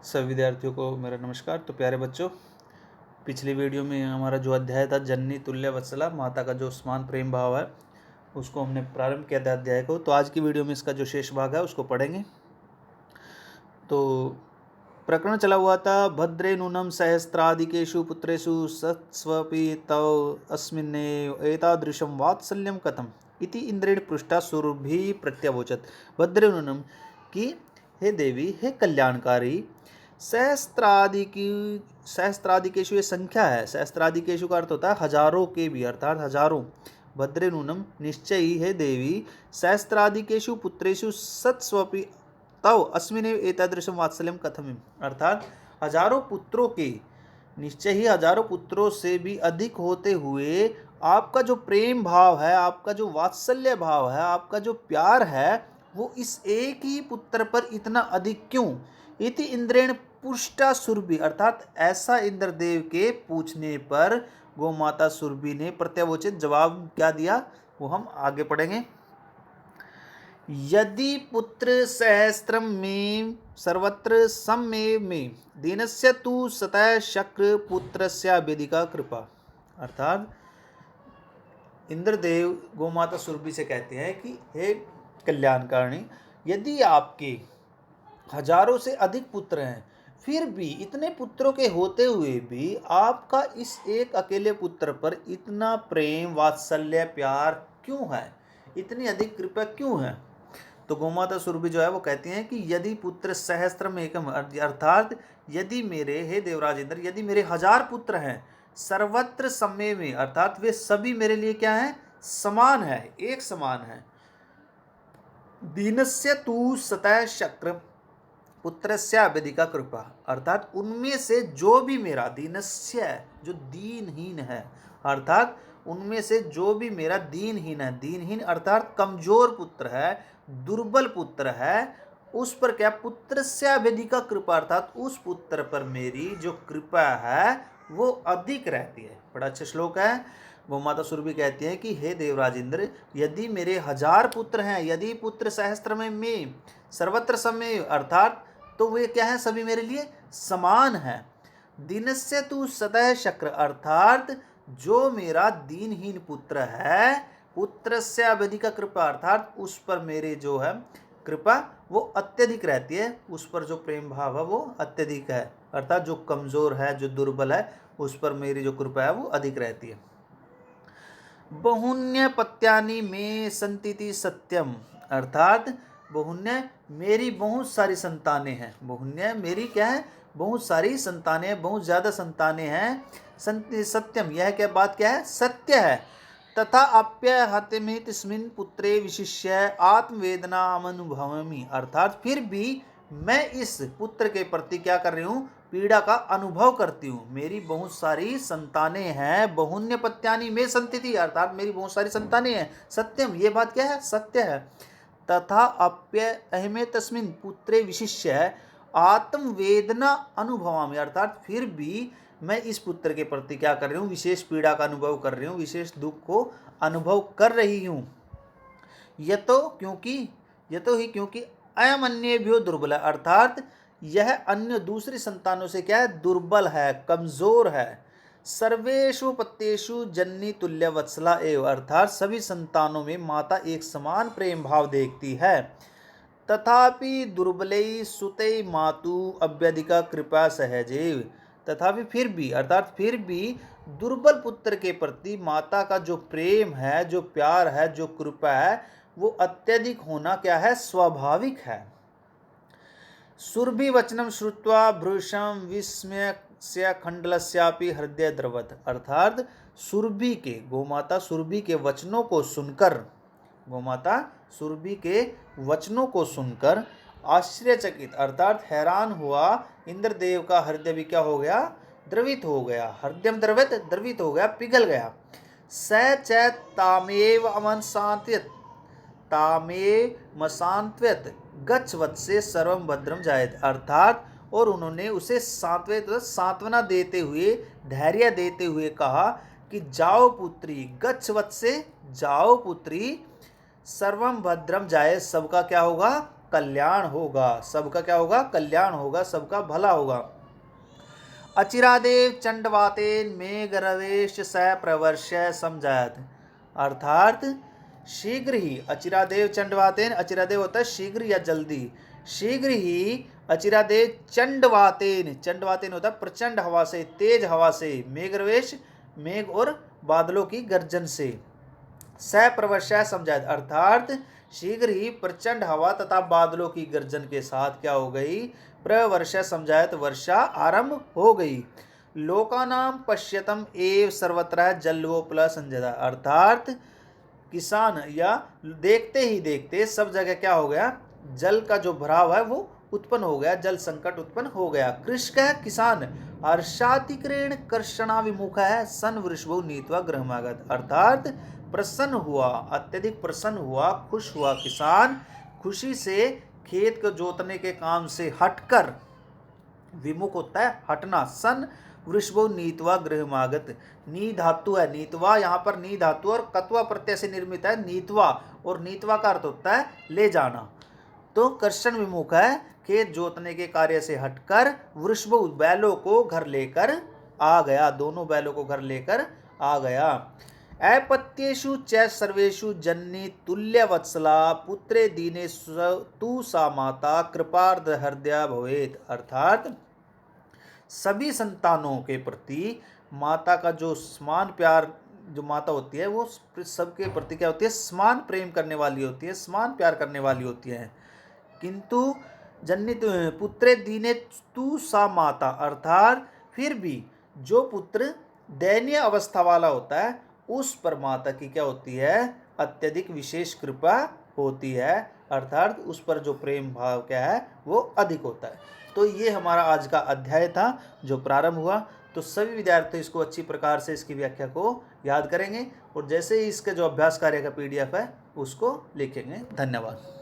सभी विद्यार्थियों को मेरा नमस्कार। तो प्यारे बच्चों, पिछली वीडियो में हमारा जो अध्याय था जननी तुल्य वत्सला, माता का जो समान प्रेम भाव है उसको हमने प्रारंभ किया था अध्याय को। तो आज की वीडियो में इसका जो शेष भाग है उसको पढ़ेंगे। तो प्रकरण चला हुआ था भद्रे नूनम सहस्त्राधिकेषु पुत्रेषु सत्स्वपि तव अस्मिन्नेव एतादृशं वात्सल्यं कथम इति इंद्रेण पृष्ठा सुरभि प्रत्यवोचत। भद्रे नूनम कि हे देवी, हे कल्याणकारी, सहस्त्राधिकेषु ये संख्या है। सहस्त्राधिकेषु का अर्थ होता है हजारों के भी, अर्थात हजारों। भद्रे नूनम निश्चय ही, हे देवी, सहस्त्राधिकेषु पुत्रेषु सत्स्वपि तव अस्मिन्नेव एतादृशं वात्सल्यं कथम, अर्थात हजारों पुत्रों के, निश्चय ही हजारों पुत्रों से भी अधिक होते हुए आपका जो प्रेम भाव है, आपका जो वात्सल्य भाव है, आपका जो प्यार है, वो इस एक ही पुत्र पर इतना अधिक क्यों। इति इंद्रेण पुष्टा सुरभि, अर्थात ऐसा इंद्रदेव के पूछने पर गोमाता सुरभि ने प्रत्यवोचित जवाब क्या दिया वो हम आगे पढ़ेंगे। यदि पुत्र सहस्त्रम में सर्वत्र सममेव में दीनस्य तु सतः शक्र पुत्रस्य वेदिका कृपा, अर्थात इंद्रदेव गोमाता सुरभि से कहते हैं कि हे कल्याणकारिणी, यदि आपके हजारों से अधिक पुत्र हैं, फिर भी इतने पुत्रों के होते हुए भी आपका इस एक अकेले पुत्र पर इतना प्रेम वात्सल्य प्यार क्यों है, इतनी अधिक कृपा क्यों है। तो गोमाता सुरभि जो है वो कहती हैं कि यदि पुत्र सहस्त्रम एकम, अर्थात यदि मेरे, हे देवराज इंद्र, यदि मेरे 1000 पुत्र हैं, सर्वत्र समय में, अर्थात वे सभी मेरे लिए क्या है, समान है, एक समान है। दीनस्य तु सतः शक्र पुत्रस्य वेदिका कृपा, अर्थात उनमें से जो भी मेरा, दीनस्य जो दीनहीन है, अर्थात उनमें से जो भी मेरा दीनहीन है, दीनहीन अर्थात कमजोर पुत्र है, दुर्बल पुत्र है, उस पर क्या, पुत्रस्य वेदिका कृपा, अर्थात उस पुत्र पर मेरी जो कृपा है वो अधिक रहती है। बड़ा अच्छा श्लोक है। गोमाता सुरभि कहती है कि हे देवराज इंद्र, यदि मेरे 1000 पुत्र हैं, यदि पुत्र सहस्त्र में सर्वत्र समय, अर्थात तो वे क्या है, सभी मेरे लिए समान है। दीनस्य तु सतः शक्र, अर्थात जो मेरा दीनहीन पुत्र है, पुत्रस्य वेदिका कृपा, अर्थात उस पर मेरे जो है कृपा वो अत्यधिक रहती है, उस पर जो प्रेम भाव है वो अत्यधिक है, अर्थात जो कमजोर है, जो दुर्बल है, उस पर मेरी जो कृपा है वो अधिक रहती है। बहुन्य पत्यानि में संतिति सत्यम, अर्थात बहुन्य मेरी बहुत सारी संतानें हैं, बहुन्य मेरी क्या है, बहुत सारी संतानें, बहुत ज़्यादा संतानें हैं। सत्यम यह क्या बात क्या है, सत्य है। तथा अप्यहत्यमे तस्मिन् पुत्रे विशिष्य आत्मवेदना अनुभवामि, अर्थात फिर भी मैं इस पुत्र के प्रति क्या कर रही हूँ, पीड़ा का अनुभव करती हूँ। मेरी बहुत सारी संतानें हैं, बहुन्य पत्यानि में संतिति, अर्थात मेरी बहुत सारी संतानें हैं। सत्यम ये बात क्या है, सत्य है। तथा अप्यहमे तस्मिन् पुत्रे विशिष्य आत्मवेदना अनुभवामि, अर्थात फिर भी मैं इस पुत्र के प्रति क्या कर रही हूँ, विशेष पीड़ा का अनुभव कर रही हूँ, विशेष दुख को अनुभव कर रही हूँ। यतो ही क्योंकि अयम अन्येभ्यो दुर्बल, अर्थात यह अन्य दूसरी संतानों से क्या है, दुर्बल है, कमजोर है। सर्वेषु पत्येषु जननी तुल्य वत्सला एव, अर्थात सभी संतानों में माता एक समान प्रेम भाव देखती है। तथापि दुर्बलै सुतै मातु अव्यधिका कृपा सहजेव, तथापि फिर भी, अर्थात फिर भी दुर्बल पुत्र के प्रति माता का जो प्रेम है, जो प्यार है, जो कृपा है, वो अत्यधिक होना क्या है, स्वाभाविक है। सुरभि वचनम श्रुत्वा भृशं विस्मयस्य खंडलस्यापि हृदय द्रवत, अर्थात सुरभि के, गोमाता सुरभि के वचनों को सुनकर, गोमाता सुरभि के वचनों को सुनकर आश्चर्यचकित, अर्थात हैरान हुआ इंद्रदेव का हृदय भी क्या हो गया, द्रवित हो गया। हृदय द्रवित, द्रवित हो गया, पिघल गया। स च तामेव अमन सांत्वयत, तामेव सांत्वयत गच्छ वत्से सर्वं भद्रम जायेत, अर्थात और उन्होंने उसे सांत्वना देते हुए, धैर्य देते हुए कहा कि जाओ पुत्री, गच्छ वत्से, जाओ पुत्री, सर्वम भद्रम जाए, सबका क्या होगा, कल्याण होगा, सबका क्या होगा, कल्याण होगा, सबका भला होगा। अचिरादेव चंडवातेन मेघरवेश स प्रवर्ष्य समझायत, अर्थात शीघ्र ही, अचिरादेव चंडवातेन, अचिरादेव होता है शीघ्र या जल्दी, शीघ्र ही अचिरादेव चंडवातेन, चंडवातेन होता है प्रचंड हवा से, तेज हवा से, मेघरवेश मेघ और बादलों की गर्जन से, स प्रवर्ष्य समझायत अर्थात शीघ्र ही प्रचंड हवा तथा बादलों की गर्जन के साथ क्या हो गई, प्रवर्षा समझायत वर्षा आरंभ हो गई। लोकानाम पश्यतम एव सर्वत्र जल्वोपला संजय, अर्थात किसान या देखते ही देखते सब जगह क्या हो गया, जल का जो भराव है वो उत्पन्न हो गया, जल संकट उत्पन्न हो गया। कृषक किसान हर्षातिक्रेण कर्षणाभिमुख है सन वृषभो नीत्वा गृहमागत, अर्थात प्रसन्न हुआ, अत्यधिक प्रसन्न हुआ, खुश हुआ किसान, खुशी से खेत को जोतने के काम से हटकर, विमुख होता है हटना, सन वृषभो नीतवा गृहमागत, नी धातु है, नीतवा यहाँ पर नी धातु और कत्वा प्रत्यय से निर्मित है नीतवा, और नीतवा का अर्थ होता है ले जाना। तो कर्षण विमुख है, खेत जोतने के कार्य से हटकर वृषभ बैलों को घर लेकर आ गया, दोनों बैलों को घर लेकर आ गया। अपत्येषु च सर्वेषु जन्नी तुल्य वत्सला पुत्रे दीने तू सा माता कृपार्ध हृदय भवेत, अर्थात सभी संतानों के प्रति माता का जो समान प्यार, जो माता होती है वो सबके प्रति क्या होती है, समान प्रेम करने वाली होती है, समान प्यार करने वाली होती है। किंतु जन्नी पुत्रे दीने तू सा माता, अर्थात फिर भी जो पुत्र दयनीय अवस्था वाला होता है उस पर माता की क्या होती है, अत्यधिक विशेष कृपा होती है, अर्थात उस पर जो प्रेम भाव क्या है वो अधिक होता है। तो ये हमारा आज का अध्याय था जो प्रारंभ हुआ। तो सभी विद्यार्थी इसको अच्छी प्रकार से इसकी व्याख्या को याद करेंगे और जैसे ही इसके जो अभ्यास कार्य का PDF है उसको लिखेंगे। धन्यवाद।